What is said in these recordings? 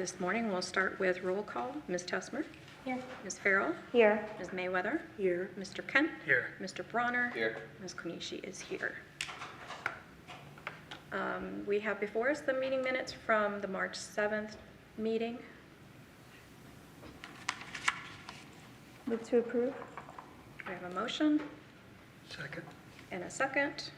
this morning. We'll start with roll call. Ms. Tessmer? Here. Ms. Farrell? Here. Ms. Mayweather? Here. Mr. Kent? Here. Mr. Bronner? Here. Ms. Konishi is here. We have before us the meeting minutes from the March 7th meeting. Move to approve. We have a motion Second. and a second.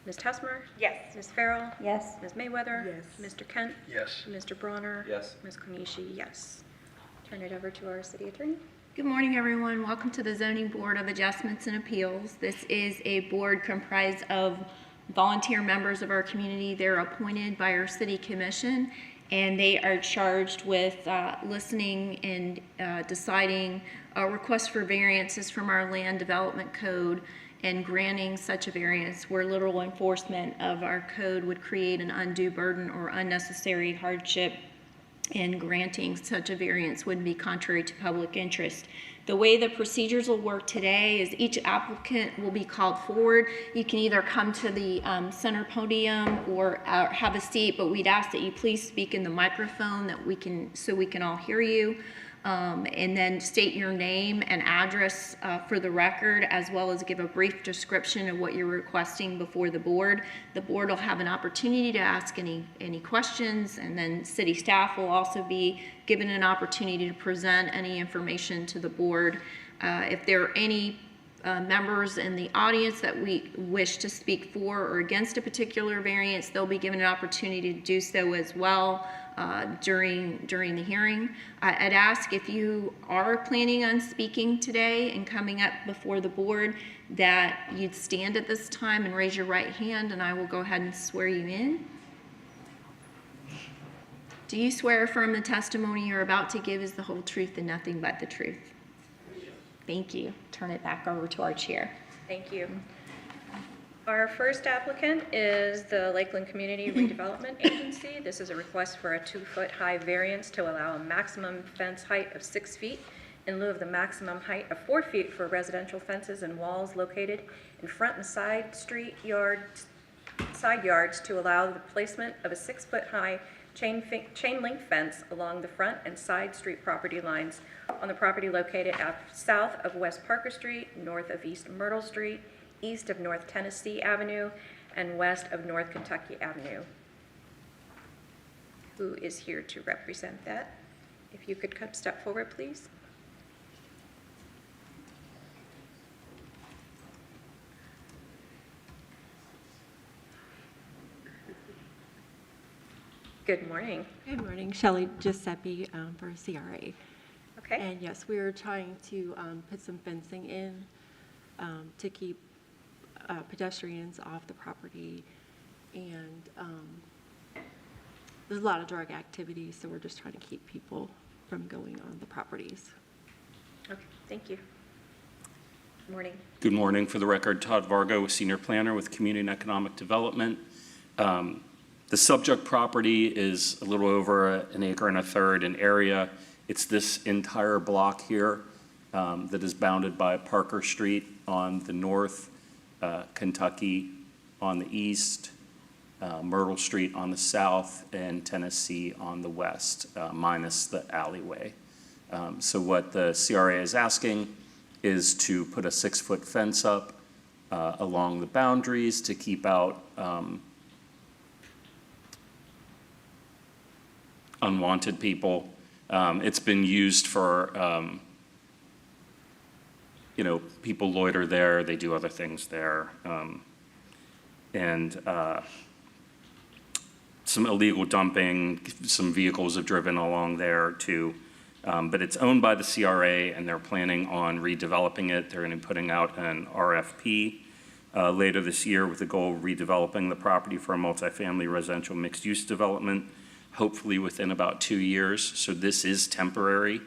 Ms. Tessmer? Yes. Ms. Farrell? Yes. Ms. Mayweather? Yes. Mr. Kent? Yes. Mr. Bronner? Yes. Ms. Konishi, yes. Turn it over to our city attorney. Good morning, everyone. Welcome to the Zoning Board of Adjustments and Appeals. This is a board comprised of volunteer members of our community. They're appointed by our city commission, and they are charged with listening and deciding requests for variances from our land development code and granting such a variance where literal enforcement of our code would create an undue burden or unnecessary hardship, and granting such a variance would be contrary to public interest. The way the procedures will work today is each applicant will be called forward. You can either come to the center podium or have a seat, but we'd ask that you please speak in the microphone so we can all hear you. And then state your name and address for the record, as well as give a brief description of what you're requesting before the board. The board will have an opportunity to ask any questions, and then city staff will also be given an opportunity to present any information to the board. If there are any members in the audience that we wish to speak for or against a particular variance, they'll be given an opportunity to do so as well during the hearing. I'd ask, if you are planning on speaking today and coming up before the board, that you'd stand at this time and raise your right hand, and I will go ahead and swear you in. Do you swear or affirm the testimony you're about to give is the whole truth and nothing but the truth? Thank you. Turn it back over to our chair. Thank you. Our first applicant is the Lakeland Community Redevelopment Agency. This is a request for a 2-foot high variance to allow a maximum fence height of 6 feet in lieu of the maximum height of 4 feet for residential fences and walls located in front and side yards to allow the placement of a 6-foot high chain link fence along the front and side street property lines on the property located south of West Parker Street, north of East Myrtle Street, east of North Tennessee Avenue, and west of North Kentucky Avenue. Who is here to represent that? If you could step forward, please. Good morning. Good morning, Shelley Giuseppe for CRA. Okay. And yes, we were trying to put some fencing in to keep pedestrians off the property, and there's a lot of drug activity, so we're just trying to keep people from going on the properties. Okay, thank you. Good morning. Good morning. For the record, Todd Vargo, Senior Planner with Community and Economic Development. The subject property is a little over 1 1/3 acres in area. It's this entire block here that is bounded by Parker Street on the north, Kentucky on the east, Myrtle Street on the south, and Tennessee on the west, minus the alleyway. So what the CRA is asking is to put a 6-foot fence up along the boundaries to keep out unwanted people. It's been used for, people loiter there, they do other things there. And some illegal dumping, some vehicles have driven along there too. But it's owned by the CRA, and they're planning on redeveloping it. They're going to be putting out an RFP later this year with the goal of redeveloping the property for a multifamily residential mixed-use development, hopefully within about 2 years. So this is temporary.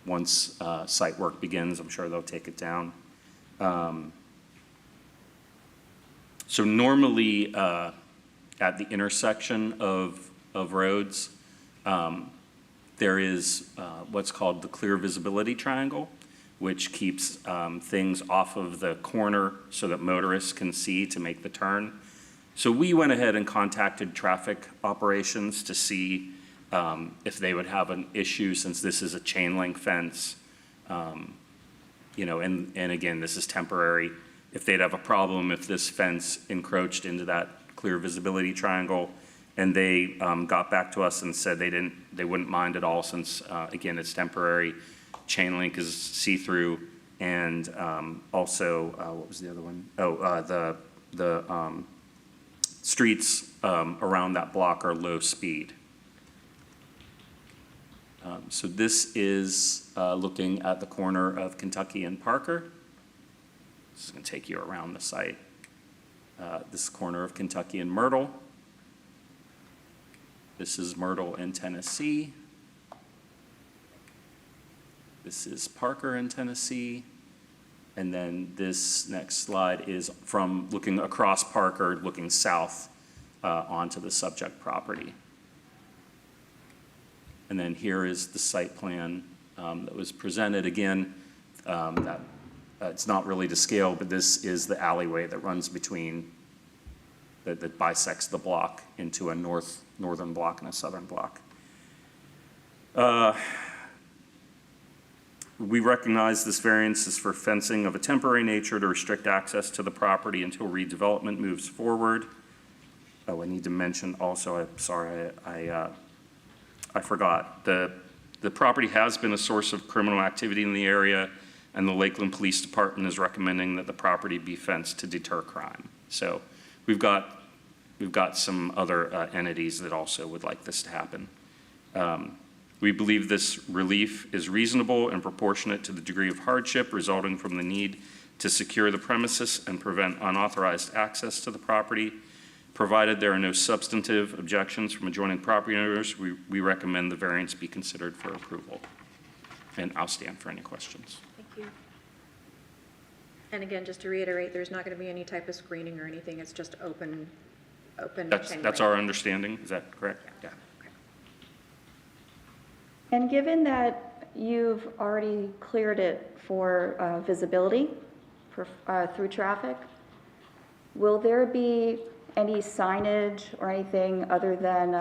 Once site work begins, I'm sure they'll take it down. So normally at the intersection of roads, there is what's called the clear visibility triangle, which keeps things off of the corner so that motorists can see to make the turn. So we went ahead and contacted traffic operations to see if they would have an issue, since this is a chain link fence. You know, and again, this is temporary. If they'd have a problem if this fence encroached into that clear visibility triangle. And they got back to us and said they wouldn't mind at all, since again, it's temporary. Chain link is see-through, and also, what was the other one? Oh, the streets around that block are low speed. So this is looking at the corner of Kentucky and Parker. This is going to take you around the site. This corner of Kentucky and Myrtle. This is Myrtle in Tennessee. This is Parker in Tennessee. And then this next slide is from looking across Parker, looking south onto the subject property. And then here is the site plan that was presented. Again, it's not really to scale, but this is the alleyway that runs between, that bisects the block into a northern block and a southern block. We recognize this variance is for fencing of a temporary nature to restrict access to the property until redevelopment moves forward. Oh, I need to mention also, I'm sorry, I forgot. The property has been a source of criminal activity in the area, and the Lakeland Police Department is recommending that the property be fenced to deter crime. So we've got some other entities that also would like this to happen. We believe this relief is reasonable and proportionate to the degree of hardship resulting from the need to secure the premises and prevent unauthorized access to the property. Provided there are no substantive objections from adjoining property owners, we recommend the variance be considered for approval. And I'll stand for any questions. Thank you. And again, just to reiterate, there's not going to be any type of screening or anything. It's just open chain That's link. our understanding. Is that correct? Yeah. Okay. And given that you've already cleared it for visibility for, through traffic, will there be any signage or anything other than,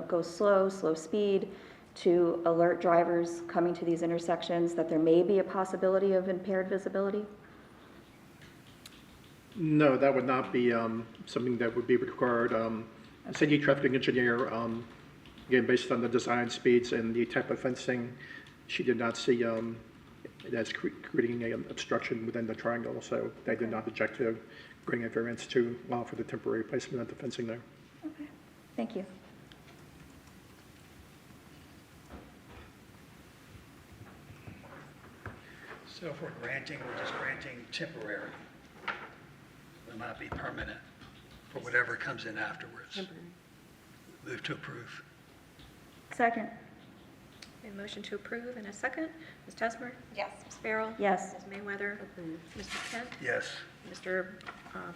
go slow speed, to alert drivers coming to these intersections that there may be a possibility of impaired visibility? No, that would not be something that would be required. City traffic engineer, again, based on the design speeds and the type of fencing, she did not see that's creating an obstruction within the triangle, so they did not object to bringing a variance to allow for the temporary placement of the fencing there. Okay, thank you. So if we're granting, we're just granting temporary. Will not be permanent for whatever comes in afterwards. Move to approve. Second. A motion to approve in a second. Ms. Tesmer? Yes. Ms. Farrell? Yes. Ms. Mayweather? Mr. Kent? Yes. Mr.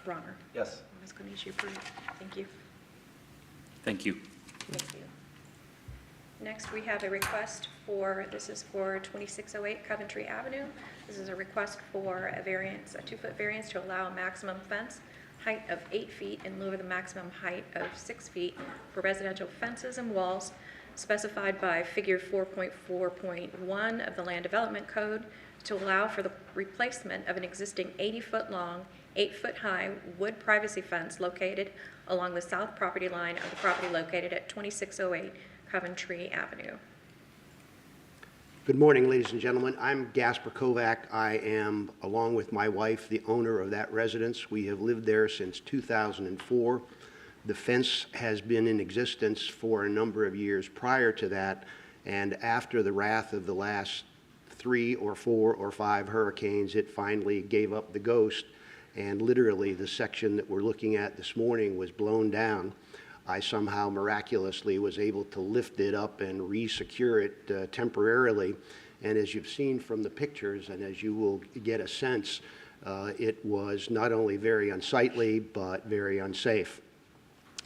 Bronner? Yes. Ms. Konishi approved. Thank you. Thank you. Thank you. Next, we have a request for, this is for 2608 Coventry Avenue. This is a request for a variance, a 2-foot variance to allow a maximum fence height of 8 feet in lieu of the maximum height of 6 feet for residential fences and walls specified by figure 4.4.1 of the Land Development Code to allow for the replacement of an existing 80-foot long, 8-foot-high wood privacy fence located along the south property line of the property located at 2608 Coventry Avenue. Good morning, ladies and gentlemen. I'm Gasper Kovac. I am, along with my wife, the owner of that residence. We have lived there since 2004. The fence has been in existence for a number of years prior to that, and after the wrath of the last 3 or 4 or 5 hurricanes, it finally gave up the ghost, and literally the section that we're looking at this morning was blown down. I somehow miraculously was able to lift it up and re-secure it temporarily. And as you've seen from the pictures, and as you will get a sense, it was not only very unsightly, but very unsafe.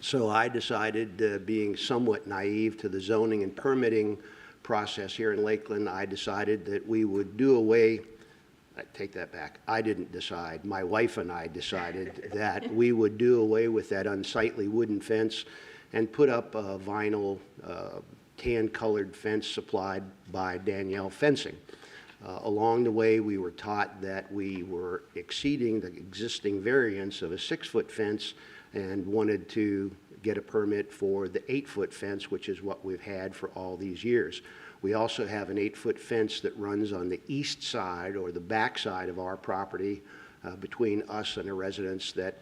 So I decided, being somewhat naive to the zoning and permitting process here in Lakeland, I decided that we would do away I take that back. I didn't decide. My wife and I decided that we would do away with that unsightly wooden fence and put up a vinyl tan-colored fence supplied by Danielle Fencing. Along the way, we were taught that we were exceeding the existing variance of a 6-foot fence and wanted to get a permit for the 8-foot fence, which is what we've had for all these years. We also have an 8-foot fence that runs on the east side or the back side of our property between us and a residence that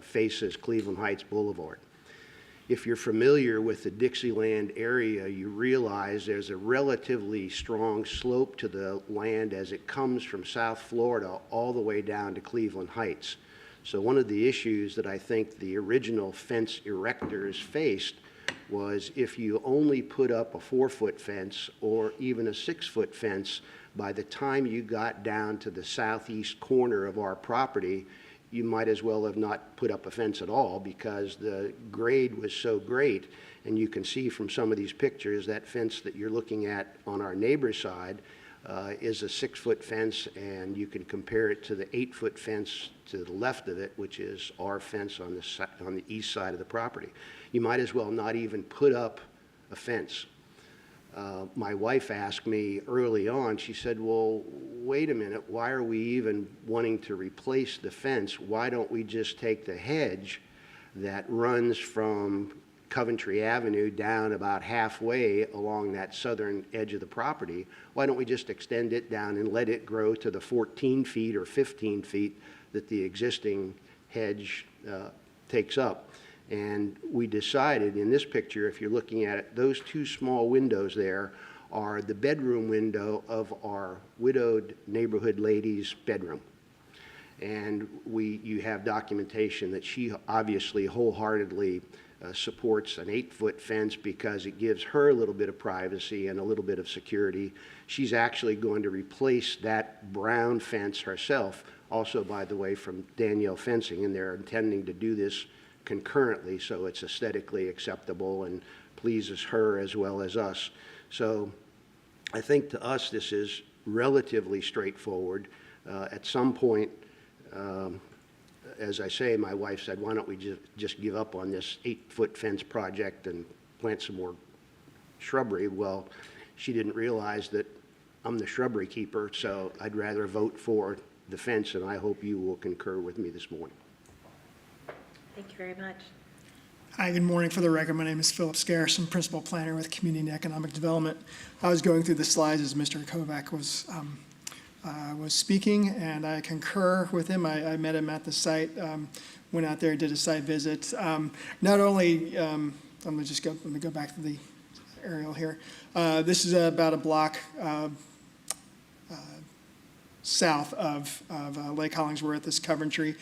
faces Cleveland Heights Boulevard. If you're familiar with the Dixieland area, you realize there's a relatively strong slope to the land as it comes from South Florida all the way down to Cleveland Heights. So one of the issues that I think the original fence erectors faced was if you only put up a 4-foot fence or even a 6-foot fence, by the time you got down to the southeast corner of our property, you might as well have not put up a fence at all because the grade was so great. And you can see from some of these pictures that fence that you're looking at on our neighbor's side is a 6-foot fence, and you can compare it to the 8-foot fence to the left of it, which is our fence on the east side of the property. You might as well not even put up a fence. My wife asked me early on, she said, well, wait a minute, why are we even wanting to replace the fence? Why don't we just take the hedge that runs from Coventry Avenue down about halfway along that southern edge of the property? Why don't we just extend it down and let it grow to the 14 feet or 15 feet that the existing hedge takes up? And we decided in this picture, if you're looking at it, those 2 small windows there are the bedroom window of our widowed neighborhood lady's bedroom. And you have documentation that she obviously wholeheartedly supports an 8-foot fence because it gives her a little bit of privacy and a little bit of security. She's actually going to replace that brown fence herself, also, by the way, from Danielle Fencing, and they're intending to do this concurrently so it's aesthetically acceptable and pleases her as well as us. So I think to us this is relatively straightforward. At some point, as I say, my wife said, why don't we just give up on this 8-foot fence project and plant some more shrubbery? Well, she didn't realize that I'm the shrubbery keeper, so I'd rather vote for the fence, and I hope you will concur with me this morning. Thank you very much. Hi, good morning. For the record, my name is Philip Scarce. I'm Principal Planner with Community and Economic Development. I was going through the slides as Mr. Kovac was speaking, and I concur with him. I met him at the site, went out there, did a site visit. Not only, let me go back to the aerial here. This is about a block south of Lake Hollingsworth, this Coventry,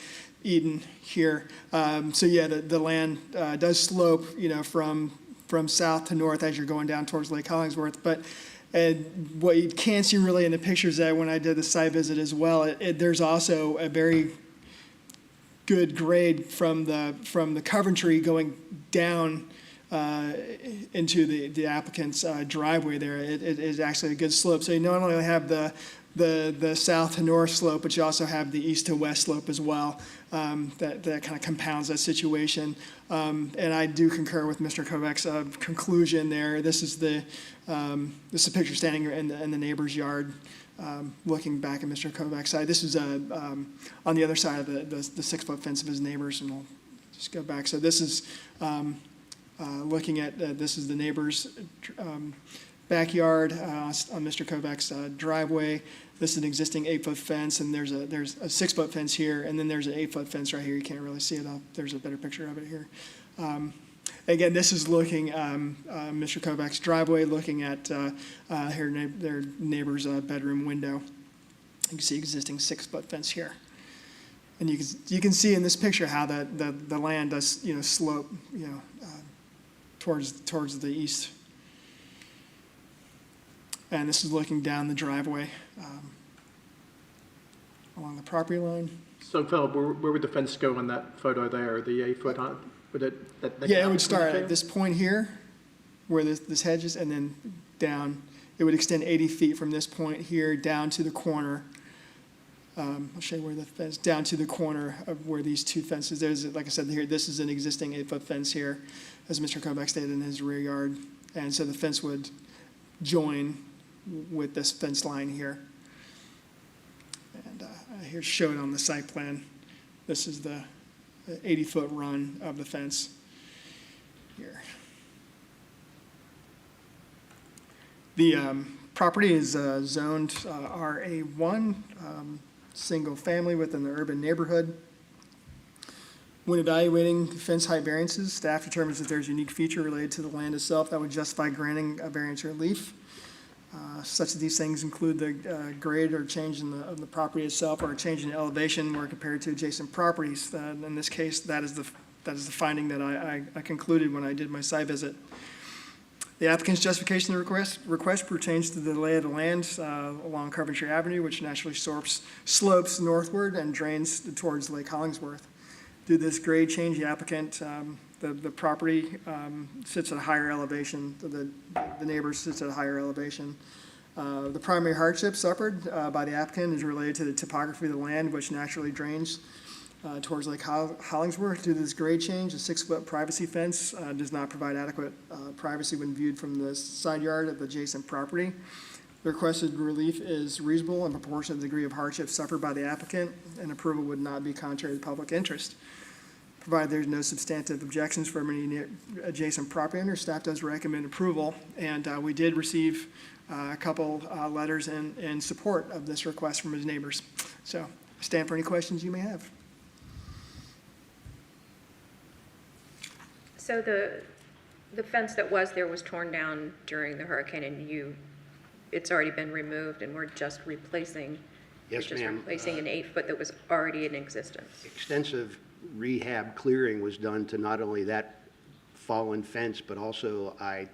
Eden here. So yeah, the land does slope, from south to north as you're going down towards Lake Hollingsworth. But what you can't see really in the pictures that when I did the site visit as well, there's also a very good grade from the Coventry going down into the applicant's driveway there. It is actually a good slope. So you not only have the south to north slope, but you also have the east to west slope as well. That kind of compounds that situation. And I do concur with Mr. Kovac's conclusion there. This is a picture standing in the neighbor's yard, looking back at Mr. Kovac's side. This is on the other side of the 6-foot fence of his neighbors, and we'll just go back. So this is looking at this is the neighbor's backyard on Mr. Kovac's driveway. This is an existing 8-foot fence, and there's a 6-foot fence here, and then there's an 8-foot fence right here. You can't really see it. There's a better picture of it here. Again, this is looking Mr. Kovac's driveway, looking at their neighbor's bedroom window. You can see existing 6-foot fence here, and you can see in this picture how the land does slope towards the east. And this is looking down the driveway along the property line. So Philip, where would the fence go on that photo there, the 8-foot high? Would it? Yeah, it would start at this point here, where this hedge is, and then down. It would extend 80 feet from this point here down to the corner. I'll show you where the fence, down to the corner of where these two fences, there's, like I said, here, this is an existing 8-foot fence here, as Mr. Kovac stated, in his rear yard. And so the fence would join with this fence line here. And here's shown on the site plan. This is the 80-foot run of the fence here. The property is zoned RA1, single family within the urban neighborhood. When evaluating fence height variances, staff determines that there's a unique feature related to the land itself that would justify granting a variance or relief. Such that these things include the grade or change in the property itself, or a change in elevation where compared to adjacent properties. In this case, that is the finding that I concluded when I did my site visit. The applicant's justification of the request pertains to the lay of the land along Coventry Avenue, which naturally slopes northward and drains towards Lake Hollingsworth. Due to this grade change, the applicant, the property sits at a higher elevation, the neighbor sits at a higher elevation. The primary hardship suffered by the applicant is related to the topography of the land, which naturally drains towards Lake Hollingsworth. Due to this grade change, a 6-foot privacy fence does not provide adequate privacy when viewed from the side yard of the adjacent property. The requested relief is reasonable and proportionate to the degree of hardship suffered by the applicant, and approval would not be contrary to public interest. Provided there's no substantive objections from any adjacent property owner, staff does recommend approval. And we did receive a couple letters in support of this request from his neighbors. So I stand for any questions you may have. So the fence that was there was torn down during the hurricane, and it's already been removed, and we're just replacing. Yes, You're just ma'am. replacing an 8-foot that was already in existence. Extensive rehab clearing was done to not only that fallen fence, but also I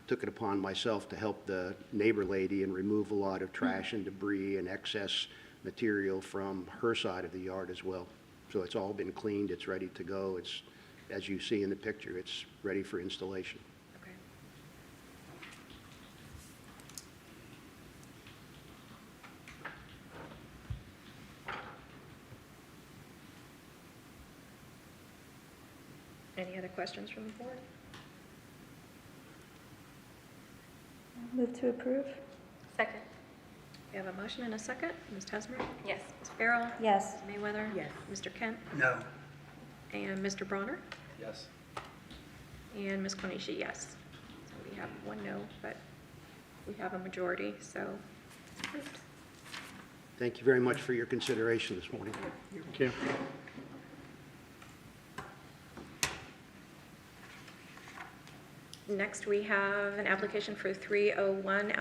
took it upon myself to help the neighbor lady and remove a lot of trash and debris and excess material from her side of the yard as well. So it's all been cleaned, it's ready to go. It's, as you see in the picture, it's ready for installation. Okay. Any other questions from the board? Move to approve? Second. We have a motion and a second. Ms. Tesmer? Yes. Ms. Farrell? Yes. Ms. Mayweather? Yes. Mr. Kent? No. And Mr. Bronner? Yes. And Ms. Konishi, yes. So we have one no, but we have a majority, so approved. Thank you very much for your consideration this morning. Thank you. Next, we have an application for 301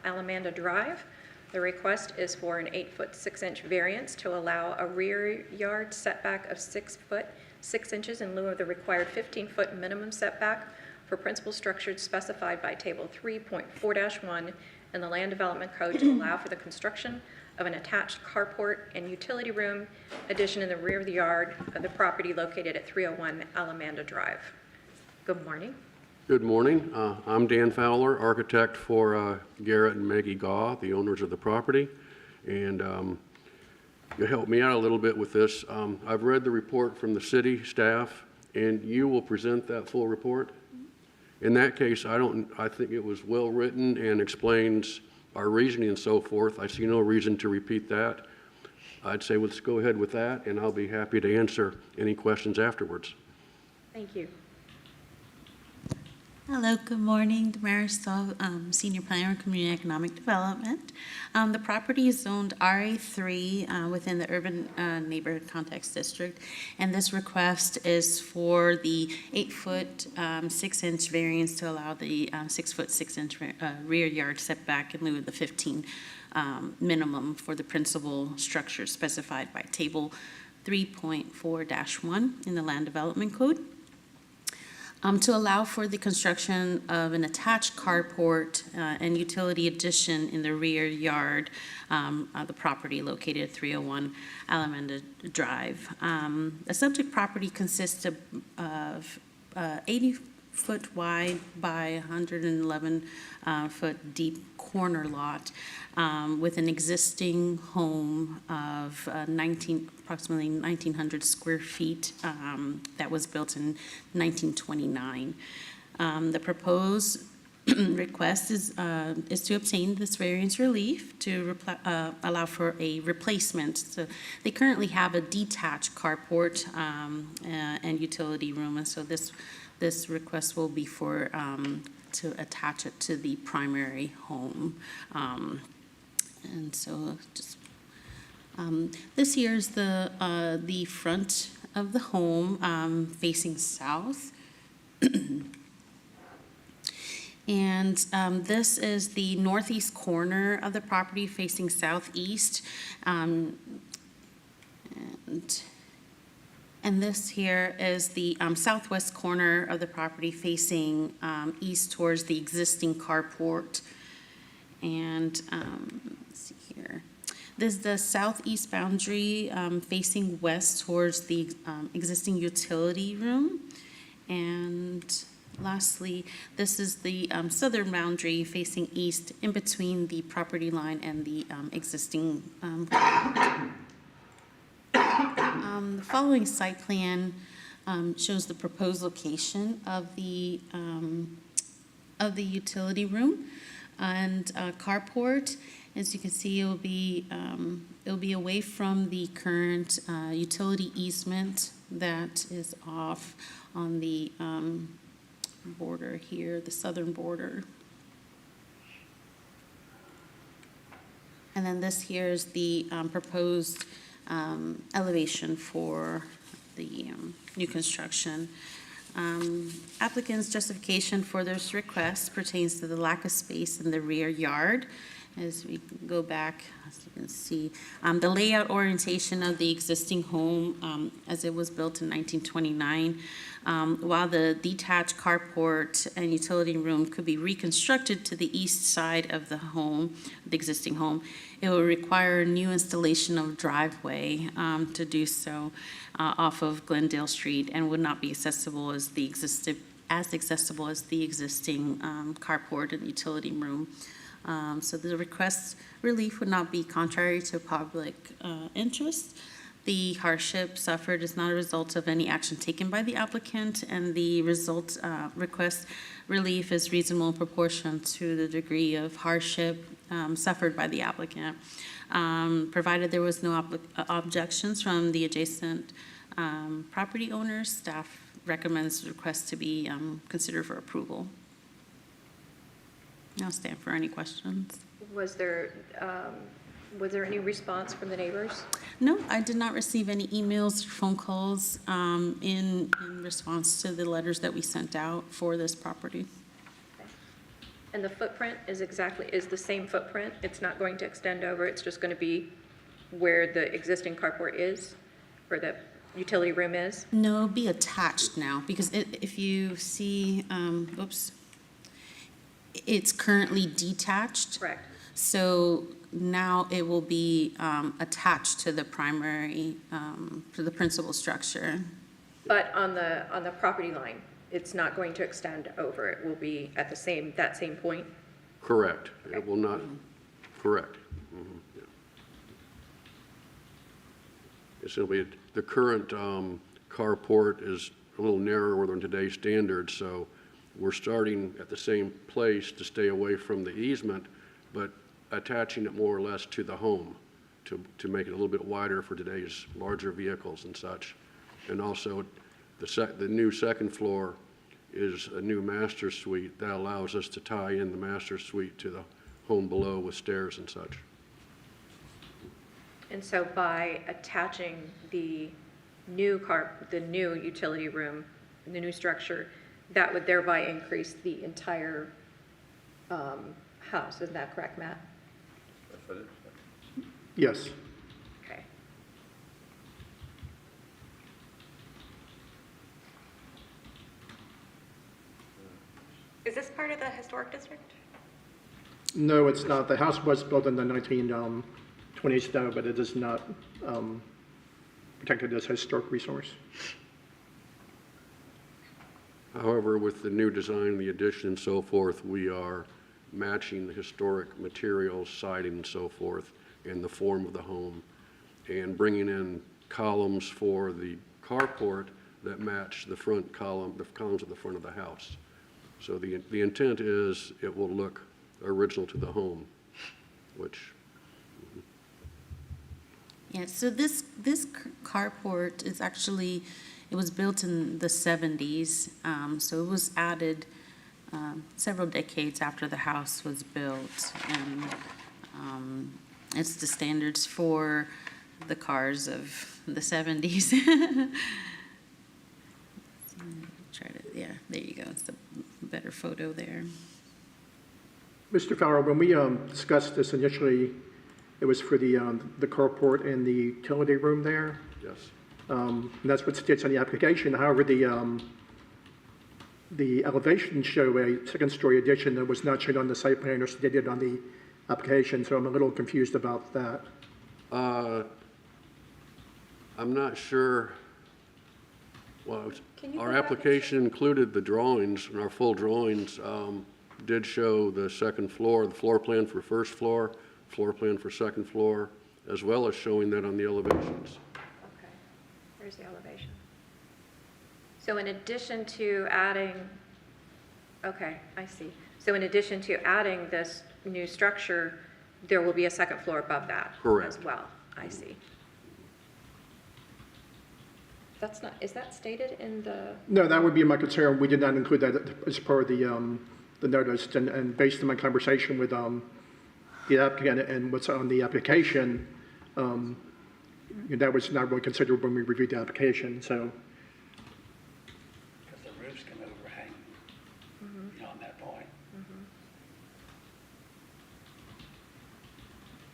Alamanda Drive. The request is for an 8-foot 6-inch variance to allow a rear yard setback of 6 foot 6 inches in lieu of the required 15-foot minimum setback for principal structures specified by Table 3.4-1 in the Land Development Code to allow for the construction of an attached carport and utility room addition in the rear of the yard of the property located at 301 Alamanda Drive. Good morning. Good morning. I'm Dan Fowler, architect for Garrett and Maggie Gaw, the owners of the property. And you'll help me out a little bit with this. I've read the report from the city staff, and you will present that full report. In that case, I think it was well-written and explains our reasoning and so forth. I see no reason to repeat that. I'd say let's go ahead with that, and I'll be happy to answer any questions afterwards. Thank you. Hello, good morning. Damaris Stahl, Senior Planner of Community Economic Development. The property is zoned RA3 within the Urban Neighborhood Context District, and this request is for the 8-foot 6-inch variance to allow the 6-foot 6-inch rear yard setback in lieu of the 15 minimum for the principal structure specified by Table 3.4-1 in the Land Development Code. To allow for the construction of an attached carport and utility addition in the rear yard of the property located at 301 Alamanda Drive. The subject property consists of 80 foot wide by 111 foot deep corner lot with an existing home of approximately 1,900 square feet that was built in 1929. The proposed request is to obtain this variance relief to allow for a replacement. So they currently have a detached carport and utility room, and so this request will be for to attach it to the primary home. And so just this here is the front of the home facing south. And this is the northeast corner of the property facing southeast. And this here is the southwest corner of the property facing east towards the existing carport. And let's see here. This is the southeast boundary facing west towards the existing utility room. And lastly, this is the southern boundary facing east in between the property line and the existing. The following site plan shows the proposed location of the utility room and carport. As you can see, it'll be away from the current utility easement that is off on the border here, the southern border. And then this here is the proposed elevation for the new construction. Applicant's justification for this request pertains to the lack of space in the rear yard. As we go back, as you can see, the layout orientation of the existing home as it was built in 1929, while the detached carport and utility room could be reconstructed to the east side of the home, the existing home, it will require a new installation of driveway to do so off of Glendale Street and would not be accessible as accessible as the existing carport and utility room. So the request relief would not be contrary to public interest. The hardship suffered is not a result of any action taken by the applicant, and the result request relief is reasonable in proportion to the degree of hardship suffered by the applicant. Provided there was no objections from the adjacent property owners, staff recommends the request to be considered for approval. I'll stand for any questions. Was there any response from the neighbors? No, I did not receive any emails or phone calls in response to the letters that we sent out for this property. And the footprint is the same footprint? It's not going to extend over, it's just going to be where the existing carport is, or the utility room is? No, it'll be attached now, because if you see, it's currently detached. Correct. So now it will be attached to the primary, to the principal structure. But on the property line, it's not going to extend over, it will be at that same point? Correct. It will not, correct. Yeah. It's going to be, the current carport is a little narrower than today's standards, so we're starting at the same place to stay away from the easement, but attaching it more or less to the home to make it a little bit wider for today's larger vehicles and such. And also, the new second floor is a new master suite that allows us to tie in the master suite to the home below with stairs and such. And so by attaching the new utility room, the new structure, that would thereby increase the entire house. Isn't that correct, Matt? Yes. Okay. Is this part of the historic district? No, it's not. The house was built in the 1920s, though, but it is not protected as a historic resource. However, with the new design, the addition and so forth, we are matching the historic materials, siding and so forth, and the form of the home, and bringing in columns for the carport that match the front column, the columns at the front of the house. So the intent is it will look original to the home, which, Yeah, so this carport is actually, it was built in the 70s, so it was added several decades after the house was built, and it's the standards for the cars of the 70s. Try to, yeah, there you go. It's a better photo there. Mr. Fowler, when we discussed this initially, it was for the carport and the utility room there. yes. And that's what states on the application. However, the elevations show a second-story addition that was not shown on the site plan or stated on the application, so I'm a little confused about that. I'm not sure, well, Can you our go back and application included the drawings, and our full drawings did show the second floor, the floor plan for first floor plan for second floor, as well as showing that on the elevations. Okay, there's the elevation. So in addition to adding, okay, I see. So in addition to adding this new structure, there will be a second floor above that Correct. as well. I see. That's not, is that stated in the, No, that would be my concern. We did not include that as part of the notice, and based on my conversation with the applicant and what's on the application, that was not really considered when we reviewed the application, so. Because the roofs can overhang, on that point.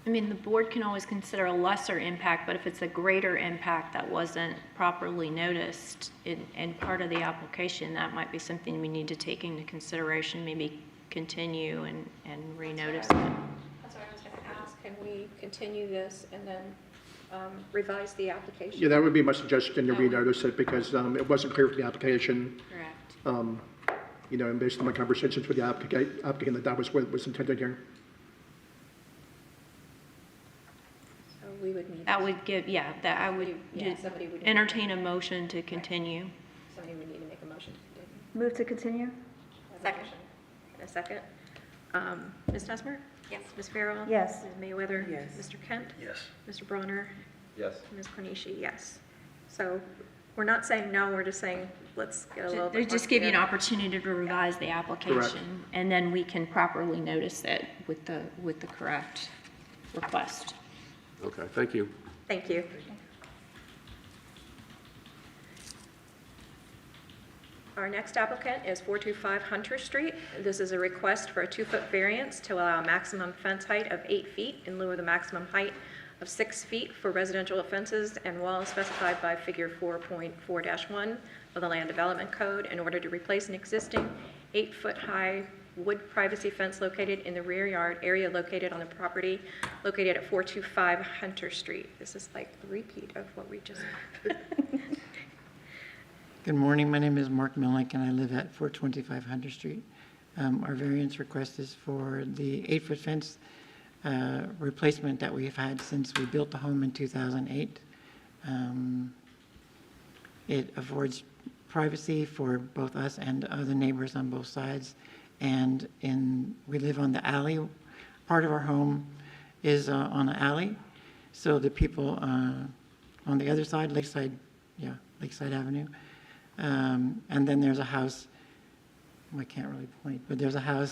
I mean, the board can always consider a lesser impact, but if it's a greater impact that wasn't properly noticed in part of the application, that might be something we need to take into consideration, maybe continue and renotice it. that's what I was going to ask. Can we continue this and then revise the application? Yeah, that would be my suggestion to renotice it because it wasn't clear from the application, Correct. and based on my conversations with the applicant that was what was intended here. So we would need. That would give, yeah, that I would Yeah, somebody would. entertain a motion to continue. Somebody would need to make a motion to continue. Move to continue? Second. A second. Ms. Nesmer? Yes. Ms. Farrell? Yes. Ms. Mayweather? Yes. Mr. Kent? Yes. Mr. Bronner? Yes. Ms. Konishi, yes. So we're not saying no, we're just saying, let's get a little bit. They more just give you an clear. opportunity to revise the application, and then we can properly notice it with the correct request. Okay, thank you. Thank you. Our next applicant is 425 Hunter Street. This is a request for a 2-foot variance to allow a maximum fence height of 8 feet in lieu of the maximum height of 6 feet for residential fences and walls specified by Figure 4.4-1 of the Land Development Code in order to replace an existing 8-foot-high wood privacy fence located in the rear yard area located on the property located at 425 Hunter Street. This is like a repeat of what we just. Good morning, my name is Mark Millick and I live at 425 Hunter Street. Our variance request is for the 8-foot fence replacement that we've had since we built the home in 2008. It affords privacy for both us and other neighbors on both sides. And we live on the alley. Part of our home is on an alley. So the people on the other side, Lakeside Avenue. And then there's a house, I can't really point, but there's a house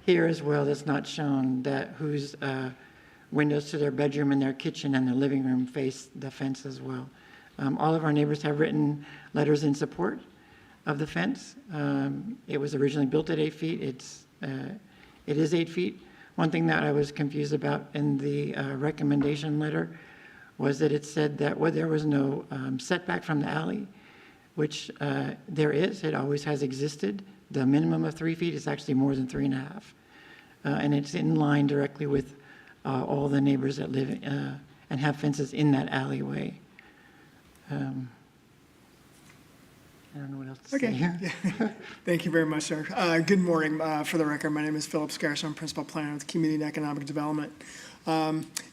here as well that's not shown whose windows to their bedroom and their kitchen and their living room face the fence as well. All of our neighbors have written letters in support of the fence. It was originally built at 8 feet. It is 8 feet. One thing that I was confused about in the recommendation letter was that it said that there was no setback from the alley, which there is. It always has existed. The minimum of 3 feet is actually more than 3.5. And it's in line directly with all the neighbors that live and have fences in that alleyway. I don't know what else to Okay. say here. Thank you very much, sir. Good morning. For the record, my name is Philip Scarce. I'm Principal Planner with Community and Economic Development.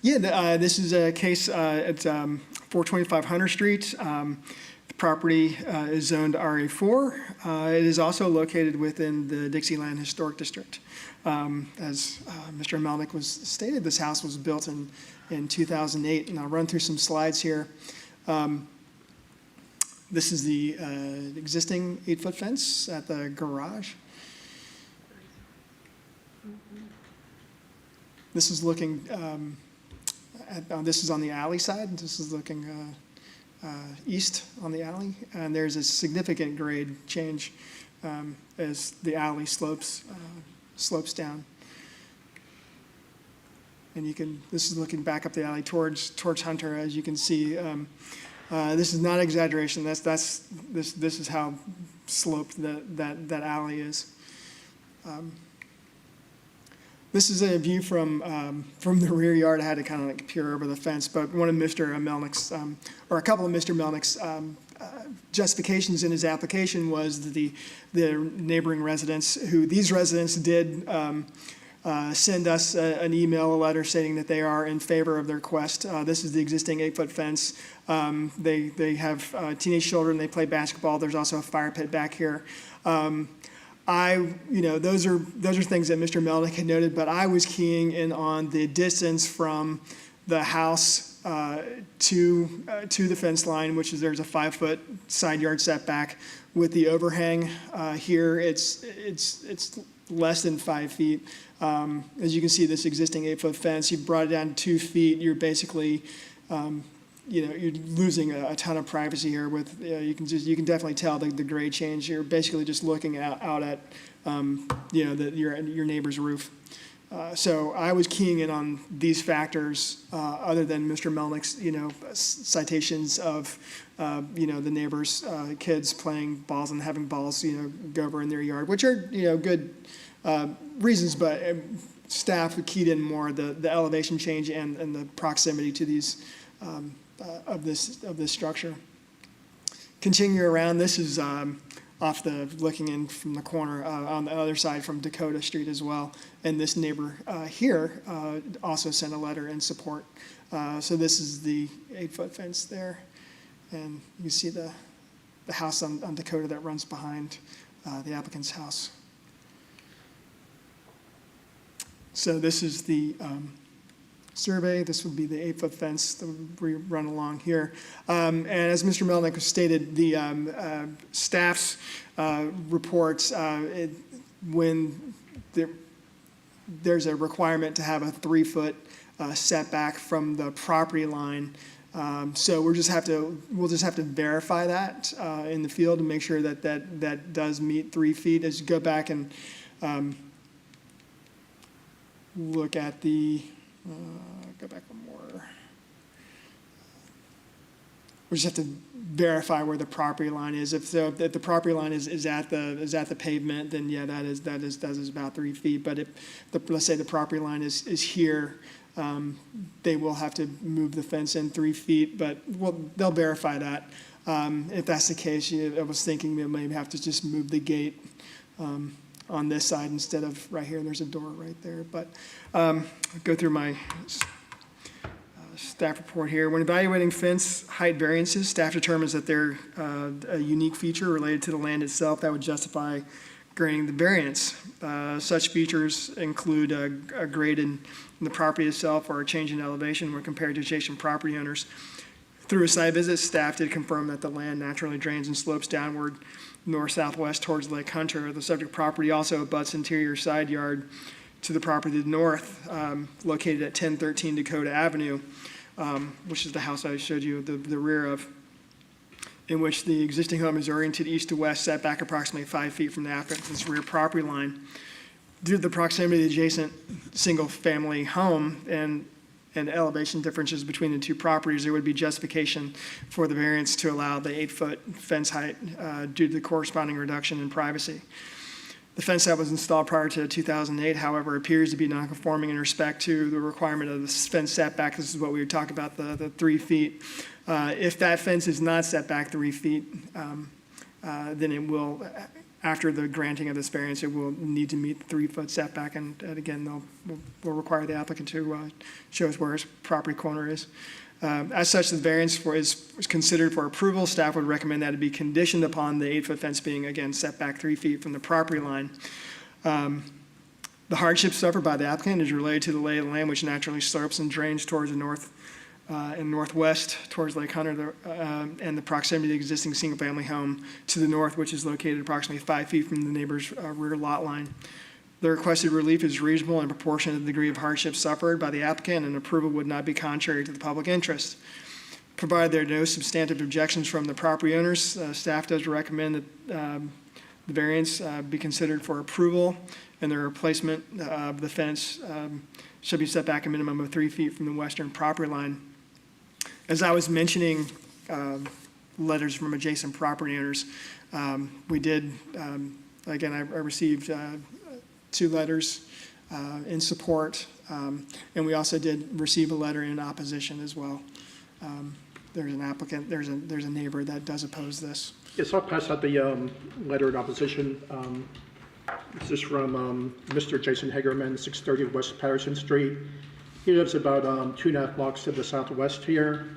This is a case at 425 Hunter Street. The property is zoned RA4. It is also located within the Dixieland Historic District. As Mr. Melnick was stated, this house was built in 2008, and I'll run through some slides here. This is the existing 8-foot fence at the garage. This is looking, this is on the alley side. This is looking east on the alley. And there's a significant grade change as the alley slopes down. And this is looking back up the alley towards Hunter, as you can see. This is not exaggeration. This is how sloped that alley is. This is a view from the rear yard. I had to kind of like peer over the fence, but one of Mr. Melnick's, or a couple of Mr. Melnick's justifications in his application was that the neighboring residents, these residents did send us an email, a letter stating that they are in favor of the request. This is the existing 8-foot fence. They have teenage children. They play basketball. There's also a fire pit back here. Those are things that Mr. Melnick had noted, but I was keying in on the distance from the house to the fence line, which is there's a 5-foot side yard setback. With the overhang here, it's less than 5 feet. As you can see, this existing 8-foot fence, you brought it down 2 feet. You're basically, you're losing a ton of privacy here. With you can definitely tell the grade change. You're basically just looking out at, your neighbor's roof. So I was keying in on these factors, other than Mr. Melnick's, citations of, the neighbors' kids playing balls and having balls, go over in their yard, which are, good reasons, but staff keyed in more the elevation change and the proximity to these of this structure. Continuing around, this is looking in from the corner on the other side from Dakota Street as well. And this neighbor here also sent a letter in support. So this is the 8-foot fence there. And you see the house on Dakota that runs behind the applicant's house. So this is the survey. This would be the 8-foot fence that we run along here. And as Mr. Melnick stated, the staff's reports, when there's a requirement to have a 3-foot setback from the property line. So we'll just have to verify that in the field to make sure that does meet 3 feet. As you go back and look at the, go back one more. We just have to verify where the property line is. If the property line is at the pavement, then yeah, that is about 3 feet. But if let's say the property line is here, they will have to move the fence in 3 feet. But they'll verify that. If that's the case, I was thinking they may have to just move the gate on this side instead of right here. There's a door right there. But I'll go through my staff report here. When evaluating fence height variances, staff determines that they're a unique feature related to the land itself that would justify granting the variance. Such features include a grade in the property itself or a change in elevation when compared to adjacent property owners. Through a site visit, staff did confirm that the land naturally drains and slopes downward north-southwest towards Lake Hunter. The subject property also abuts interior side yard to the property to the north, located at 1013 Dakota Avenue, which is the house I showed you the rear of, in which the existing home is oriented east to west, set back approximately 5 feet from the applicant's rear property line. Due to the proximity of the adjacent single-family home and elevation differences between the two properties, there would be justification for the variance to allow the 8-foot fence height due to the corresponding reduction in privacy. The fence that was installed prior to 2008, however, appears to be nonconforming in respect to the requirement of the fence setback. This is what we were talking about, the 3 feet. If that fence is not set back 3 feet, then it will, after the granting of this variance, it will need to meet the 3-foot setback, and again, we'll require the applicant to show us where his property corner is. As such, the variance is considered for approval. Staff would recommend that it be conditioned upon the 8-foot fence being, again, set back 3 feet from the property line. The hardship suffered by the applicant is related to the lay of the land, which naturally slopes and drains towards the north and northwest towards Lake Hunter, and the proximity of the existing single-family home to the north, which is located approximately 5 feet from the neighbor's rear lot line. The requested relief is reasonable and proportionate to the degree of hardship suffered by the applicant, and approval would not be contrary to the public interest. Provided there are no substantive objections from the property owners, staff does recommend that the variance be considered for approval, and the replacement of the fence should be set back a minimum of 3 feet from the western property line. As I was mentioning, letters from adjacent property owners, we did, again, I received 2 letters in support, and we also did receive a letter in opposition as well. There's an applicant, there's a neighbor that does oppose this. Yes, I'll pass out the letter in opposition. This is from Mr. Jason Hagerman, 630 West Patterson Street. He lives about 2.5 blocks to the southwest here.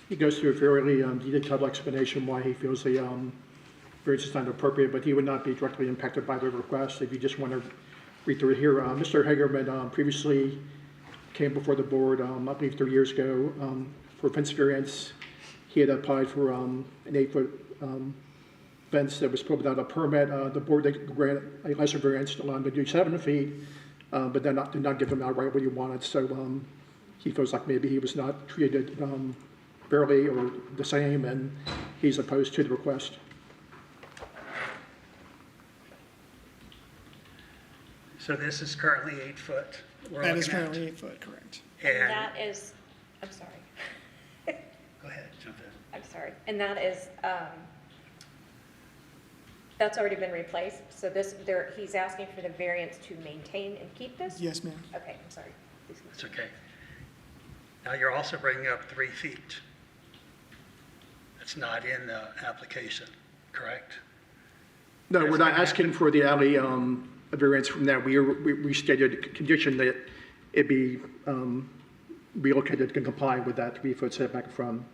He goes through a fairly detailed explanation why he feels the variance is not appropriate, but he would not be directly impacted by the request. If you just want to read through it here, Mr. Hagerman previously came before the board, I believe 3 years ago, for fence variance. He had applied for an 8-foot fence that was put without a permit. The board did grant a lesser variance to allow him to do 7 feet, but did not give him outright what he wanted. So he feels like maybe he was not treated fairly or the same, and he's opposed to the request. So this is currently 8 foot. That is currently 8 foot, correct. And, That is, I'm sorry, go ahead, jump in. I'm sorry. And that is, that's already been replaced. So he's asking for the variance to maintain and keep this? Yes, ma'am. Okay, I'm sorry. That's okay. Now, you're also bringing up 3 feet. That's not in the application, correct? No, we're not asking for the alley a variance from that. We stated a condition that it be relocated to comply with that 3-foot setback from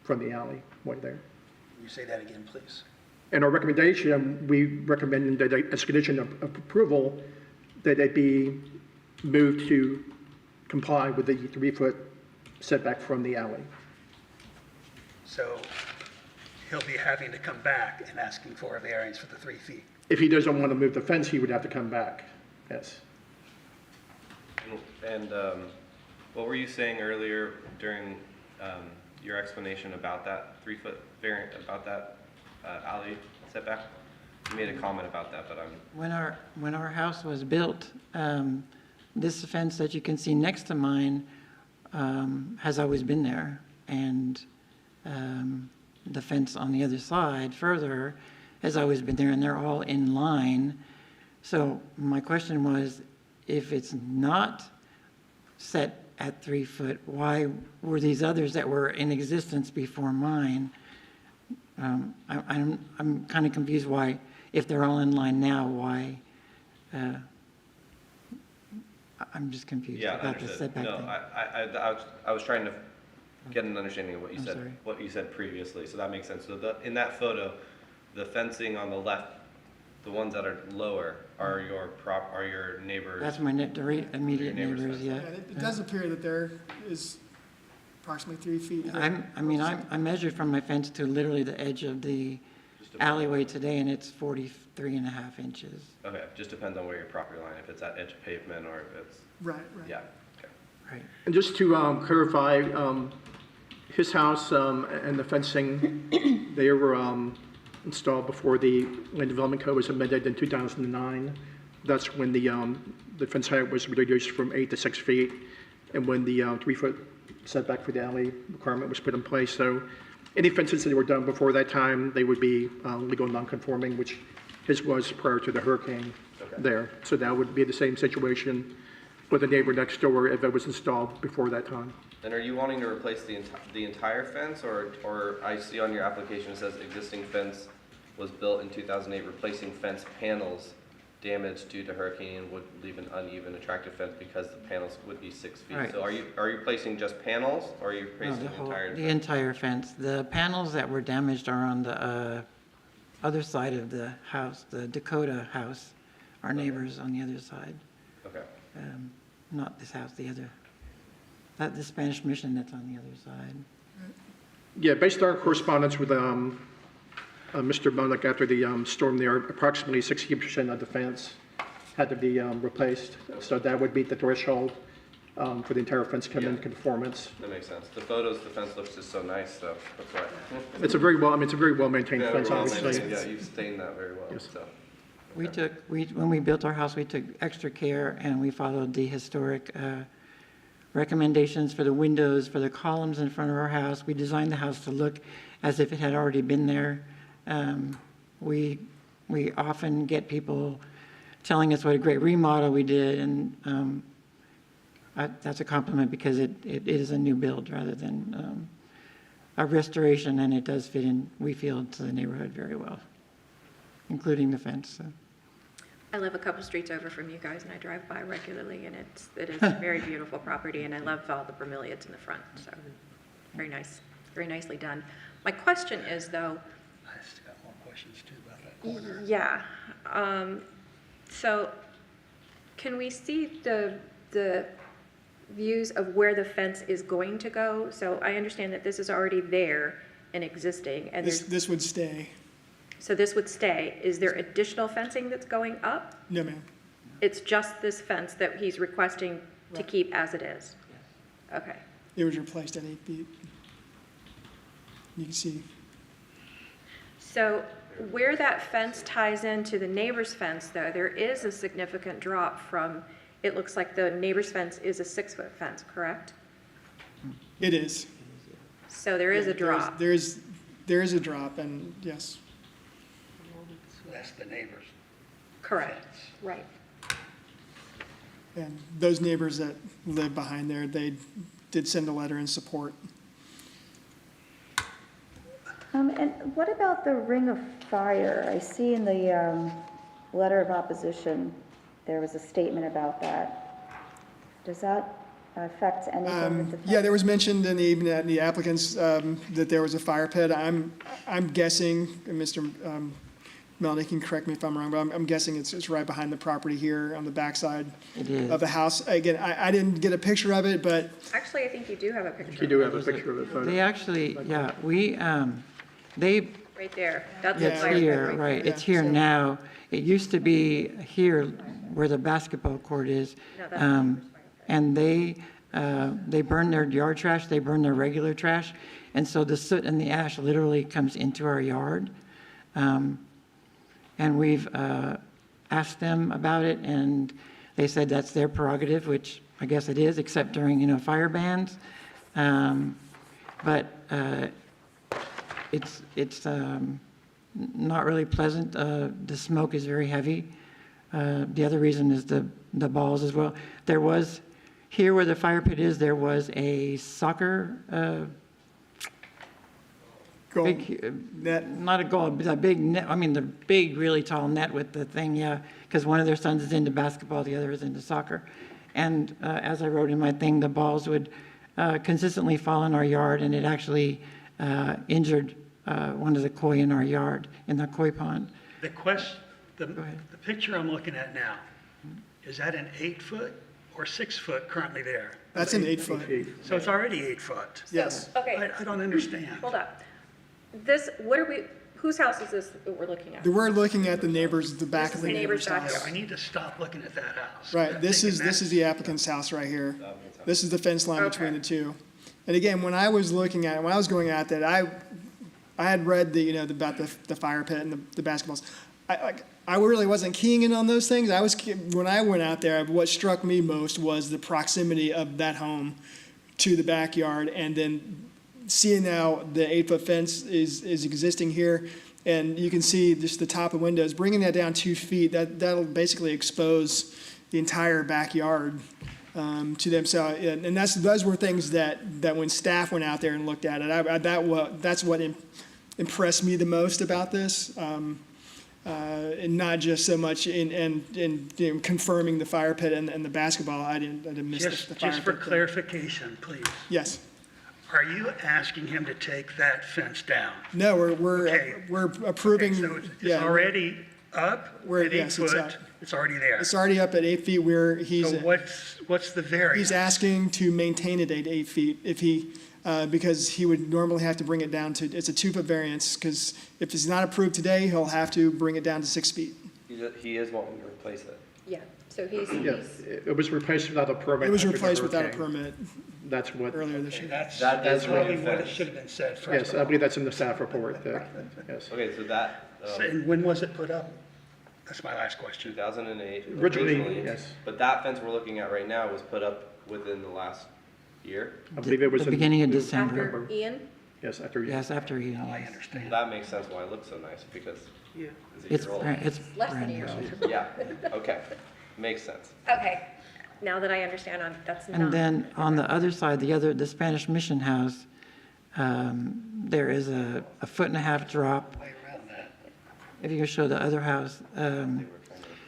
the alley right there. Can you say that again, please? And our recommendation, we recommend that as a condition of approval, that it be moved to comply with the 3-foot setback from the alley. So he'll be having to come back and asking for a variance for the 3 feet. If he doesn't want to move the fence, he would have to come back, yes. And what were you saying earlier during your explanation about that 3-foot variant, about that alley setback? You made a comment about that, but When our house was built, this fence that you can see next to mine has always been there, and the fence on the other side further has always been there, and they're all in line. So my question was, if it's not set at 3 foot, why were these others that were in existence before mine? I'm kind of confused why, if they're all in line now, why? I'm just confused yeah, about the understood. setback No, thing. I was trying to get an understanding of what you I'm said, sorry. what you said previously. So that makes sense. So in that photo, the fencing on the left, the ones that are lower, are your neighbors? That's my immediate neighbor's neighbors, fence. yeah. It does appear that there is approximately 3 feet. I measured from my fence to literally the edge of the alleyway today, and it's 43.5 inches. Okay, just depends on where your property line, if it's at edge of pavement or if it's, Right. yeah, okay. Right. And just to clarify, his house and the fencing, they were installed before the Land Development Code was amended in 2009. That's when the fence height was reduced from 8 to 6 feet, and when the 3-foot setback for the alley requirement was put in place. So any fences that were done before that time, they would be legal non-conforming, which his was prior to the hurricane there. So that would be the same situation with the neighbor next door if it was installed before that time. And are you wanting to replace the entire fence, or I see on your application it says existing fence was built in 2008, replacing fence panels damaged due to hurricane and would leave an uneven, attractive fence because the panels would be 6 feet. Right. So are you replacing just panels, or are you No, replacing the entire? the entire fence. The panels that were damaged are on the other side of the house, the Dakota house, our neighbors on the other side. Okay. Not this house, the other, the Spanish Mission that's on the other side. Yeah, based on our correspondence with Mr. Bunnick after the storm there, approximately 60% of the fence had to be replaced. So that would meet the threshold for the entire fence to come in conformance. That makes sense. The photos, the fence looks just so nice, so that's why. It's a very well, I mean, it's a very well-maintained Yeah, fence, well obviously. maintained. Yeah, you've stained that very well, Yes. so. When we built our house, we took extra care and we followed the historic recommendations for the windows, for the columns in front of our house. We designed the house to look as if it had already been there. We often get people telling us what a great remodel we did, and that's a compliment because it is a new build rather than a restoration, and it does fit in, we feel, to the neighborhood very well, including the fence. So. I live a couple streets over from you guys, and I drive by regularly, and it is a very beautiful property, and I love all the bromeliads in the front, so very nice, very nicely done. My question is, though, I still got more questions too about that corner. yeah, so can we see the views of where the fence is going to go? So I understand that this is already there and existing, and This would stay. so this would stay. Is there additional fencing that's going up? No, ma'am. It's just this fence that he's requesting to keep as it is? Okay. It was replaced at 8 feet. You can see. So where that fence ties into the neighbor's fence, though, there is a significant drop from, it looks like the neighbor's fence is a 6-foot fence, correct? It is. So there is a drop. There is a drop, and yes. So that's the neighbors. Correct, right. And those neighbors that live behind there, they did send a letter in support. And what about the ring of fire? I see in the letter of opposition, there was a statement about that. Does that affect anything with the fence? Yeah, there was mentioned in the applicants that there was a fire pit. I'm guessing, and Mr. Melnick can correct me if I'm wrong, but I'm guessing it's right behind the property here on the backside It is. of the house. Again, I didn't get a picture of it, but Actually, I think you do have a picture. You do have a picture of it, but They actually, yeah, they, Right there. That's the Yeah. fire it's pit here, right right, there. it's here so- now. It used to be here where the basketball court is. No, that's the neighbor's fire pit. And they burn their yard trash, they burn their regular trash, and so the soot and the ash literally comes into our yard. And we've asked them about it, and they said that's their prerogative, which I guess it is, except during, fire bans. But it's not really pleasant. The smoke is very heavy. The other reason is the balls as well. There was, here where the fire pit is, there was a soccer, goal. net, not a goal, but a big net, the big, really tall net with the thing, yeah, because one of their sons is into basketball, the other is into soccer. And as I wrote in my thing, the balls would consistently fall in our yard, and it actually injured one of the koi in our yard, in the koi pond. The question, ahead. the picture I'm looking at now, is that an 8-foot or 6-foot currently there? That's an 8 foot. So it's already 8 foot. Yes. Okay, I don't understand. hold up. This, whose house is this that we're looking at? We're looking at the neighbors, the back This of is the the neighbor's neighbor's house. backyard. I need to stop looking at that house. Right, I'm this thinking is the applicant's house right here. This is the fence line between Okay. the two. And again, when I was looking at it, when I was going at that, I had read about the fire pit and the basketballs. I really wasn't keying in on those things. When I went out there, what struck me most was the proximity of that home to the backyard, and then seeing now the 8-foot fence is existing here, and you can see just the top of windows. Bringing that down 2 feet, that'll basically expose the entire backyard to them. So, and those were things that when staff went out there and looked at it, that's what impressed me the most about this. And not just so much in confirming the fire pit and the basketball. I didn't miss the fire pit. Just for thing. clarification, please. Yes. Are you asking him to take that fence down? No, Okay. we're approving. So it's yeah, already up at 8 yes, it's foot, up. it's already there. It's already up at 8 feet where So he's what's the variance? he's asking to maintain it at 8 feet if he. Because he would normally have to bring it down to, it's a 2-foot variance, because if it's not approved today, he'll have to bring it down to 6 feet. He is wanting to replace it. Yeah, so he's, Yeah, it was replaced without a permit. It was after the replaced without a hurricane. permit That's what, earlier this Okay, year. that's That is probably what what it offense. should have been said first. yes, of I all. believe that's in the staff report, yes. Okay, so that, And when was it put up? That's my last question. 2008 Originally, yes. But that fence we're looking at right now was put up within the last year? I believe it was The in beginning of after December. Ian? Yes, after. Yes, after he, I understand. That makes sense why it looks so nice, because it's a it's, year old. it's Less than a brand year new. old. Yeah, okay, makes sense. Okay, now that I understand, that's not. And then on the other side, the Spanish Mission House, there is a 1.5-foot drop. Way around that. If you can show the other house.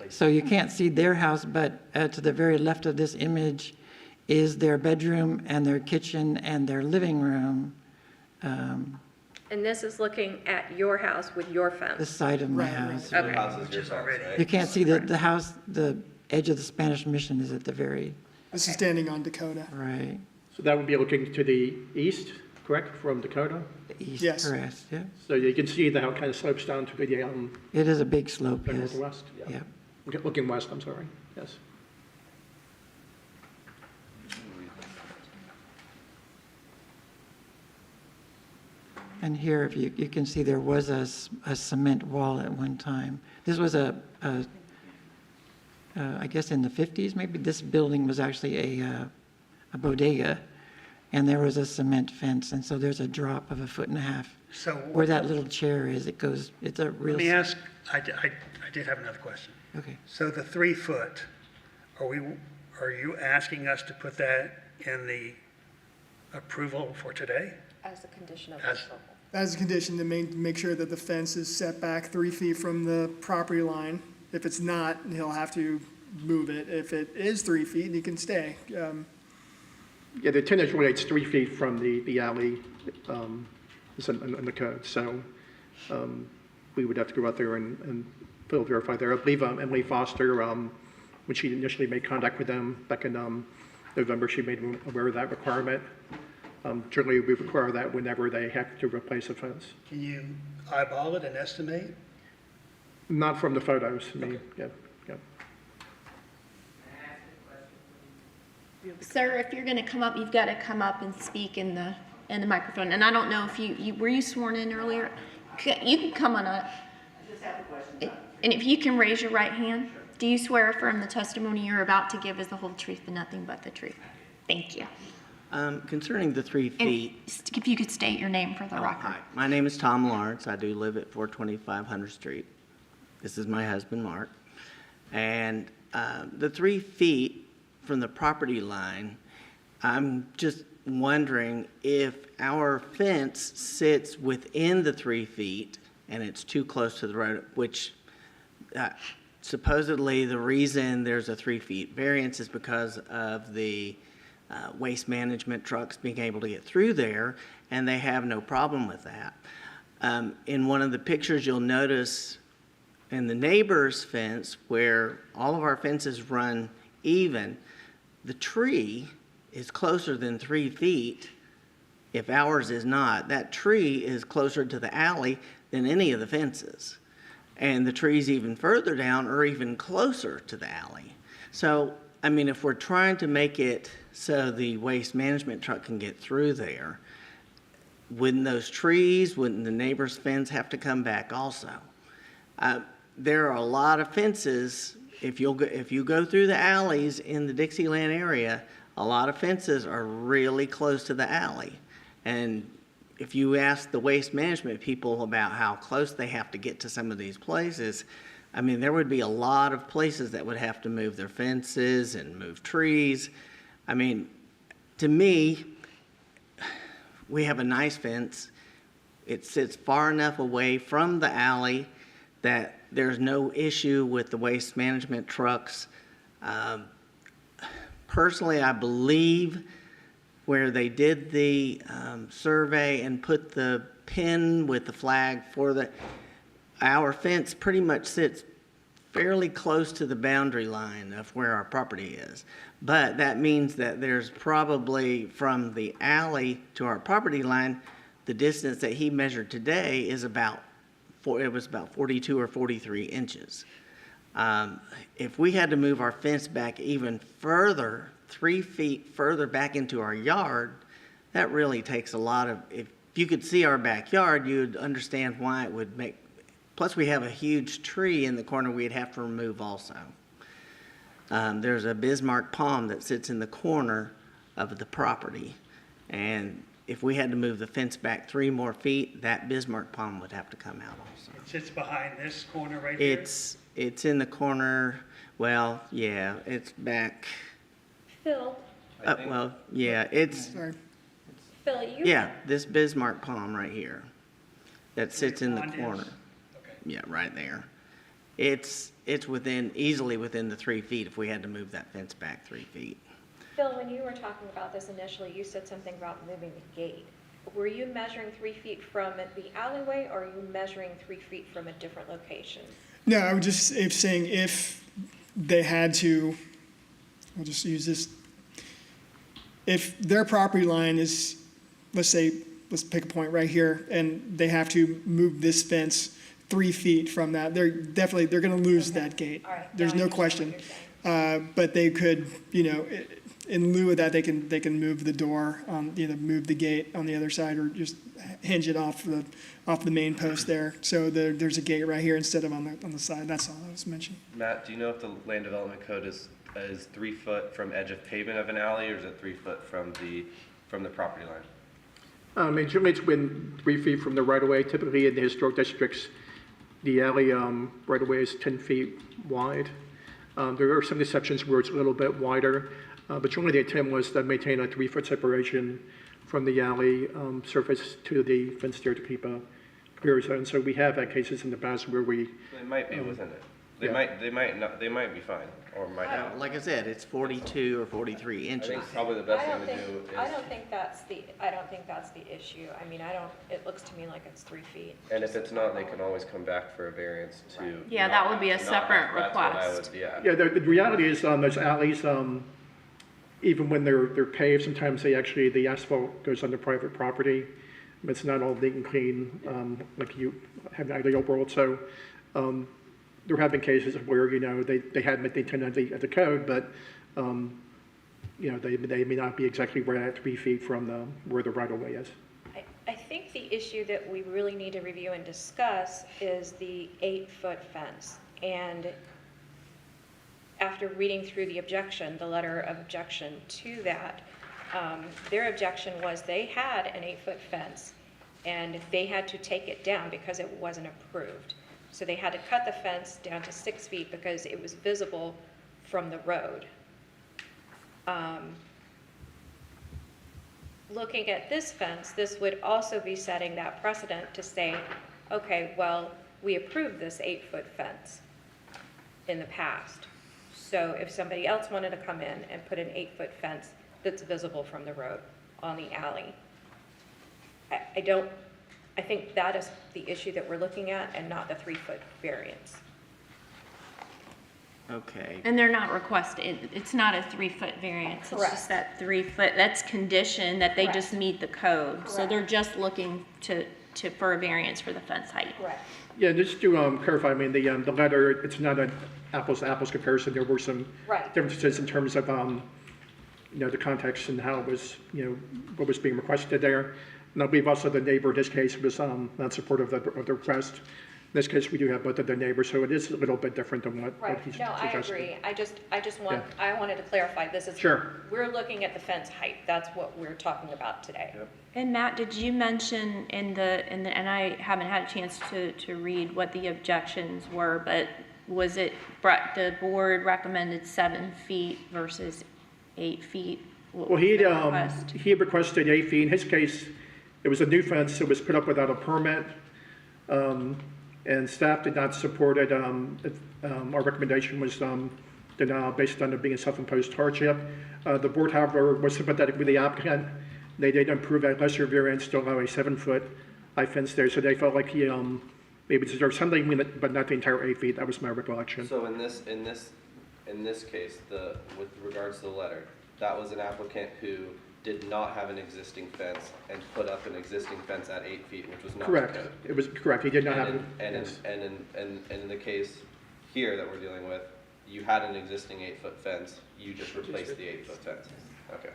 So you can't see their house, but to the very left of this image is their bedroom and their kitchen and their living room, And this is looking at your house with your the fence. side of my Right, house. Your Okay. house is Which your is fence, already- right? You can't see the house, the edge of the Spanish Mission is at the very This is standing on Dakota. right, So that would be looking to the east, correct, from Dakota? east, Yes. correct, yeah. So you can see how it kind of slopes down to the It is a big slope, yes. northwest. Yeah. Okay, looking west, I'm sorry, yes. And here, if you can see, there was a cement wall at one time. This was I guess in the 50s, maybe, this building was actually a bodega, and there was a cement fence, and so there's a drop of 1.5 feet. So Where that little chair is, it goes, it's a real. let me ask, I did have another question. Okay. So the 3 foot, are you asking us to put that in the approval for today? As a condition of As- approval. As a condition to make sure that the fence is set back 3 feet from the property line. If it's not, he'll have to move it. If it is 3 feet, he can stay. Yeah, the 10-inch relates 3 feet from the alley, is in the code, so we would have to go out there and verify there. I believe Emily Foster, when she initially made contact with them back in November, she made them aware of that requirement. Generally, we require that whenever they have to replace a fence. Can you eyeball it and estimate? Not from the photos, I mean, yeah. Sir, if you're going to come up, you've got to come up and speak in the microphone. And I don't know if were you sworn in earlier? You can come on up. And if you can raise your right hand. Do you swear or affirm the testimony you're about to give is the whole truth and nothing but the truth? Thank you. Concerning the 3 And feet, if you could state your name for the record. hi, my name is Tom Lawrence. I do live at 425 Hunter Street. This is my husband, Mark. And the 3 feet from the property line, I'm just wondering if our fence sits within the 3 feet and it's too close to the road, which supposedly the reason there's a 3 feet variance is because of the waste management trucks being able to get through there, and they have no problem with that. In one of the pictures, you'll notice in the neighbor's fence, where all of our fences run even, the tree is closer than 3 feet. If ours is not, that tree is closer to the alley than any of the fences. And the trees even further down are even closer to the alley. So, I mean, if we're trying to make it so the waste management truck can get through there, wouldn't those trees, wouldn't the neighbor's fence have to come back also? There are a lot of fences, if you go through the alleys in the Dixieland area, a lot of fences are really close to the alley. And if you ask the waste management people about how close they have to get to some of these places, I mean, there would be a lot of places that would have to move their fences and move trees. I mean, to me, we have a nice fence. It sits far enough away from the alley that there's no issue with the waste management trucks. Personally, I believe where they did the survey and put the pin with the flag for our fence pretty much sits fairly close to the boundary line of where our property is. But that means that there's probably from the alley to our property line, the distance that he measured today is about 42 or 43 inches. If we had to move our fence back even further, 3 feet further back into our yard, that really takes a lot of, if you could see our backyard, you'd understand why it would make, plus we have a huge tree in the corner we'd have to remove also. There's a Bismarck palm that sits in the corner of the property, and if we had to move the fence back 3 more feet, that Bismarck palm would have to come out also. It sits behind this corner right here? It's in the corner, well, yeah, it's back, Phil, well, yeah, it's, Sorry. Phil, you. yeah, this Bismarck palm right here that sits in the Pond is? corner. Okay. Yeah, right there. It's easily within the 3 feet if we had to move that fence back 3 feet. Phil, when you were talking about this initially, you said something about moving the gate. Were you measuring 3 feet from the alleyway, or are you measuring 3 feet from a different location? No, I would just, if saying if they had to, I'll just use this. If their property line is, let's say, let's pick a point right here, and they have to move this fence 3 feet from that, they're gonna lose that gate. All right, There's now I no understand what question. you're But they could, in lieu of that, they can move the door, move the gate on the other side, or just hinge it off the main post there. So there's a gate right here instead of on the side. That's all I was mentioning. Matt, do you know if the land development code is 3 foot from edge of pavement of an alley, or is it 3 foot from the property line? Generally, it's within 3 feet from the right-of-way. Typically, in the historic districts, the alley right-of-way is 10 feet wide. There are some exceptions where it's a little bit wider, but generally the intent was to maintain a 3-foot separation from the alley surface to the fence there to keep a clear zone. So we have had cases in the past where we. They might be within it. They yeah. might not, they might be fine, or might not. Like I said, it's 42 or 43 I inches. think probably the best thing to do is. I don't think that's the issue. I mean, it looks to me like it's 3 feet. And if it's not, they can always come back for a variance to. Yeah, that would be a not- separate that's what I request. would- Yeah. Yeah, the reality is those alleys, even when they're paved, sometimes the asphalt goes onto private property. It's not all neat and clean like you have in the ideal world. So there have been cases where they had met the intent of the code, but they may not be exactly right at 3 feet from where the right of way is. I think the issue that we really need to review and discuss is the 8-foot fence. And after reading through the letter of objection to that, their objection was they had an 8-foot fence and they had to take it down because it wasn't approved. So they had to cut the fence down to 6 feet because it was visible from the road. Looking at this fence, this would also be setting that precedent to say, okay, well, we approved this 8-foot fence in the past. So if somebody else wanted to come in and put an 8-foot fence that's visible from the road on the alley, I think that is the issue that we're looking at and not the 3-foot variance. Okay. And they're not requested, it's not a 3-foot variance, it's Correct. just that 3-foot, that's conditioned that they Correct. just meet the code. So Correct. they're just looking for a variance for the fence height. Correct. Yeah, just to clarify, I mean, the letter, it's not an apples-to-apples comparison. There were some Right. differences in terms of, the context and how it was, what was being requested there. And I believe also the neighbor in this case was not supportive of the request. In this case, we do have both of the neighbors, so it is a little bit different than what Right, he's no, I suggesting. agree. I just want, I wanted to clarify, this is. Sure. We're looking at the fence height, that's what we're talking about today. And Matt, did you mention and I haven't had a chance to read what the objections were, but was it, the board recommended 7 feet versus 8 feet Well, he requested 8 feet. In his case, it was a new fence that was put up without a permit, and staff did not support it. Our recommendation was denial based on it being a self-imposed hardship. The board, however, was sympathetic with the applicant. They did approve a lesser variance to allow a 7-foot high fence there, so they felt like he maybe deserved something, but not the entire 8 feet. That was my recollection. So in this case, with regards to the letter, that was an applicant who did not have an existing fence and put up an existing fence at 8 feet, which was not Correct. code. It was correct. He did not have it. And in the case here that we're dealing with, you had an existing 8-foot fence, you just replaced the 8-foot fence. Okay.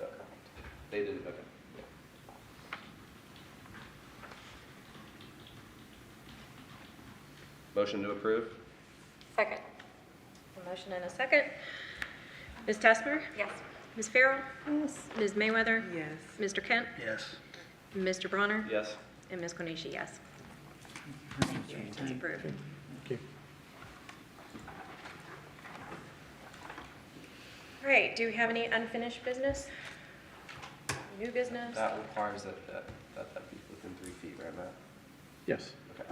Okay. They didn't, okay. Yeah. Motion to approve? Second. A motion and a second. Ms. Tesmer? Yes. Ms. Farrell? Yes. Ms. Mayweather? Yes. Mr. Kent? Yes. Mr. Bronner? Yes. And Ms. Konishi, yes. It's approved. Thank you. All right, do we have any unfinished business? New business? That requires that be within 3 feet, right, Matt? Yes. Okay.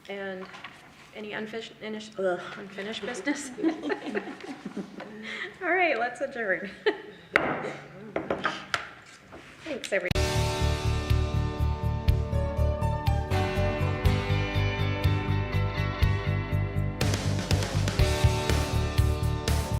And any unfinished business? All right, let's adjourn. Thanks, everyone.